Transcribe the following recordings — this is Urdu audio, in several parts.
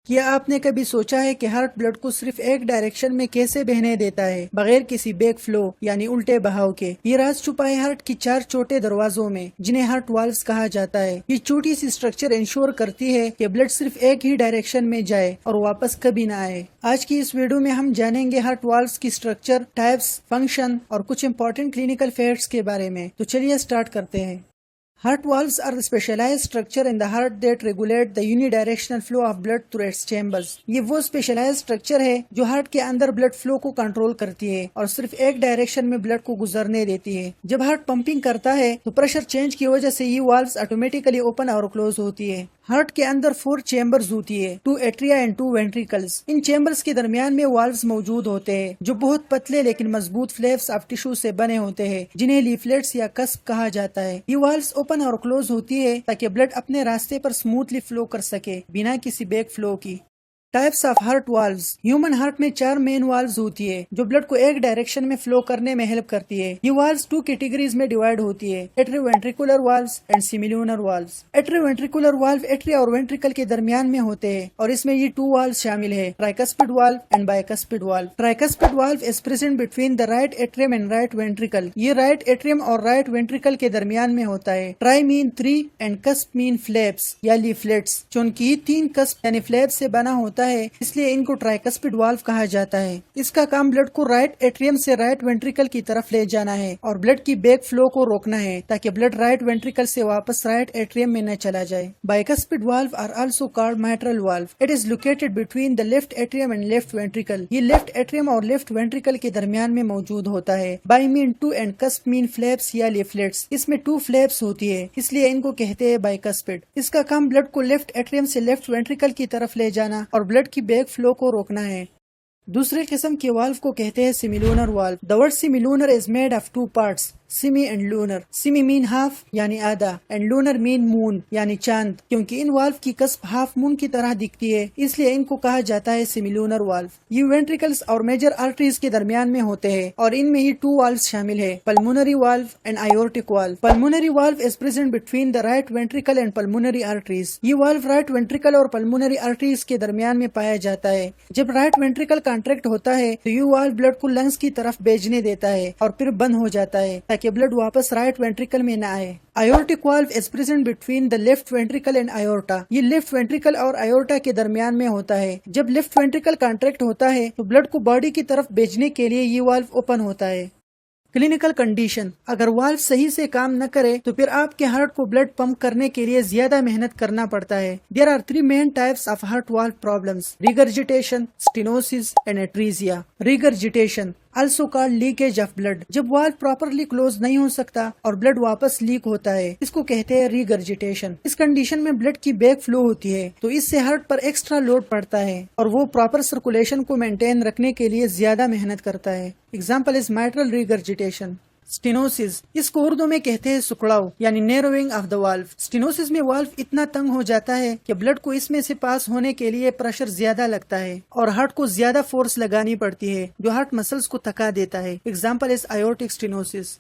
کیا آپ نے کبھی سوچا ہے کہ ہارٹ بلڈ کو صرف ایک ڈائریکشن میں کیسے بہنے دیتا ہے بغیر کسی بیک فلو یعنی الٹے بہاؤ کے؟ یہ راز چھپا ہے ہارٹ کی 4 چھوٹے دروازوں میں جنہیں ہارٹ والوز کہا جاتا ہے۔ یہ چھوٹی سی اسٹرکچر انشور کرتی ہے کہ بلڈ صرف ایک ہی ڈائریکشن میں جائے اور واپس کبھی نہ آئے۔ آج کی اس ویڈیو میں ہم جانیں گے ہارٹ والوز کی اسٹرکچر، ٹائپس، فنکشن اور کچھ امپورٹنٹ کلینکل فیکٹس کے بارے میں۔ تو چلیے سٹارٹ کرتے ہیں۔ Heart valves are the specialized structure in the heart that regulate the unidirectional flow of blood through its chambers۔ یہ وہ specialized structure ہے جو ہارٹ کے اندر بلڈ فلو کو کنٹرول کرتی ہے اور صرف ایک ڈائریکشن میں بلڈ کو گزرنے دیتی ہے۔ جب ہارٹ پمپنگ کرتا ہے تو پریشر چینج کی وجہ سے یہ والوز آٹومیٹیکلی اوپن اور کلوز ہوتی ہے۔ ہارٹ کے اندر 4 چیمبرز ہوتی ہے، 2 ایٹریا اینڈ 2 وینٹریکلز۔ ان چیمبرز کے درمیان میں والوز موجود ہوتے ہیں جو بہت پتلے لیکن مضبوط فلیپس آف ٹشو سے بنے ہوتے ہیں جنہیں لیفلیٹس یا کسپ کہا جاتا ہے۔ یہ والوز اوپن اور کلوز ہوتی ہے تاکہ بلڈ اپنے راستے پر سموتھلی فلو کر سکے بنا کسی بیک فلو کی۔ Types of heart valves. Human heart میں 4 مین والوز ہوتی ہے جو بلڈ کو ایک ڈائریکشن میں فلو کرنے میں ہیلپ کرتی ہے۔ یہ والوز 2 کیٹیگریز میں ڈیوائڈ ہوتی ہے، atrioventricular valves and semilunar valves. Atrioventricular valve atria اور وینٹریکل کے درمیان میں ہوتے ہیں اور اس میں یہ 2 والوز شامل ہے، tricuspid valve and bicuspid valve. Tricuspid valve is present between the right atrium and right ventricle. یہ رائٹ ایٹریم اور رائٹ وینٹریکل کے درمیان میں ہوتا ہے۔ Tri means 3 and cusp means flaps یا لیفلیٹس۔ چونکہ یہ 3 کسپ یعنی فلیپس سے بنا ہوتا ہے اس لیے ان کو ٹرائکسپڈ والو کہا جاتا ہے۔ اس کا کام بلڈ کو رائٹ ایٹریم سے رائٹ وینٹریکل کی طرف لے جانا ہے اور بلڈ کی بیک فلو کو روکنا ہے تاکہ بلڈ رائٹ وینٹریکل سے واپس رائٹ ایٹریم میں نہ چلا جائے۔ Bicuspid valve are also called mitral valve. It is located between the left atrium and left ventricle. یہ لیفٹ ایٹریم اور لیفٹ وینٹریکل کے درمیان میں موجود ہوتا ہے۔ Bi means 2 and cusp means flaps یا لیفلیٹس۔ اس میں 2 فلیپس ہوتی ہے اس لیے ان کو کہتے ہیں بائیکسپڈ۔ اس کا کام بلڈ کو لیفٹ ایٹریم سے لیفٹ وینٹریکل کی طرف لے جانا اور بلڈ کی بیک فلو کو روکنا ہے۔ دوسرے قسم کے والو کو کہتے ہیں semilunar valve. The word semilunar is made of 2 parts, semi and lunar. Semi means half یعنی آدھا اینڈ لونر مین مون یعنی چاند۔ کیونکہ ان والو کی کسپ ہاف مون کی طرح دکھتی ہے اس لیے ان کو کہا جاتا ہے سیمی لونر والو۔ یہ وینٹریکلز اور میجر آرٹریز کے درمیان میں ہوتے ہیں اور ان میں ہی 2 والوز شامل ہے، pulmonary valve and aortic valve. Pulmonary valve is present between the right ventricle and pulmonary arteries. یہ والو رائٹ وینٹریکل اور پلمونری آرٹریز کے درمیان میں پایا جاتا ہے۔ جب رائٹ وینٹریکل کانٹریکٹ ہوتا ہے تو یہ والو بلڈ کو لنگز کی طرف بھیجنے دیتا ہے اور پھر بند ہو جاتا ہے تاکہ بلڈ واپس رائٹ وینٹریکل میں نہ آئے۔ Aortic valve is present between the left ventricle and aorta. یہ لیفٹ وینٹریکل اور آیورٹا کے درمیان میں ہوتا ہے۔ جب لیفٹ وینٹریکل کانٹریکٹ ہوتا ہے تو بلڈ کو باڈی کی طرف بھیجنے کے لیے یہ والو اوپن ہوتا ہے۔ Clinical condition. اگر والو صحیح سے کام نہ کرے تو پھر آپ کے ہارٹ کو بلڈ پمپ کرنے کے لیے زیادہ محنت کرنا پڑتا ہے۔ There are 3 main types of heart valve problems: regurgitation, stenosis and atresia۔ Regurgitation also called leakage of blood۔ جب والو پراپرلی کلوز نہیں ہو سکتا اور بلڈ واپس لیک ہوتا ہے اس کو کہتے ہیں ریگرجیٹیشن۔ اس کنڈیشن میں بلڈ کی بیک فلو ہوتی ہے تو اس سے ہارٹ پر ایکسٹرا لوڈ پڑتا ہے اور وہ پراپر سرکولیشن کو مینٹین رکھنے کے لیے زیادہ محنت کرتا ہے۔ ایگزامپل از mitral regurgitation۔ اسٹینوسس، اس کو اردو میں کہتے ہیں سکڑاؤ یعنی نیروئنگ آف دا والو۔ اسٹینوسس میں والو اتنا تنگ ہو جاتا ہے کہ بلڈ کو اس میں سے پاس ہونے کے لیے پریشر زیادہ لگتا ہے اور ہارٹ کو زیادہ فورس لگانی پڑتی ہے جو ہارٹ مسلز کو تھکا دیتا ہے۔ ایگزامپل از ایورٹک اسٹینوسس۔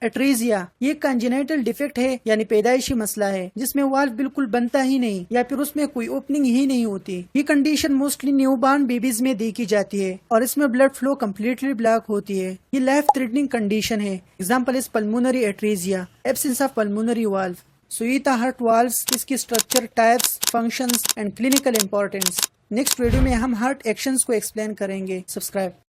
ایٹریزیا، یہ کنجنیٹل ڈیفیکٹ ہے یعنی پیدائشی مسئلہ ہے جس میں والو بالکل بنتا ہی نہیں یا پھر اس میں کوئی اوپننگ ہی نہیں ہوتی۔ یہ کنڈیشن موسٹلی نیو بارن بیبیز میں دیکھی جاتی ہے اور اس میں بلڈ فلو کمپلیٹلی بلاک ہوتی ہے۔ یہ لائف تھریٹننگ کنڈیشن ہے۔ Example is pulmonary atresia, absence of pulmonary valve. So یہ تھا ہارٹ والوز، اس کی structure, types, functions and clinical importance. Next video میں ہم ہارٹ ایکشنز کو ایکسپلین کریں گے۔ سبسکرائب۔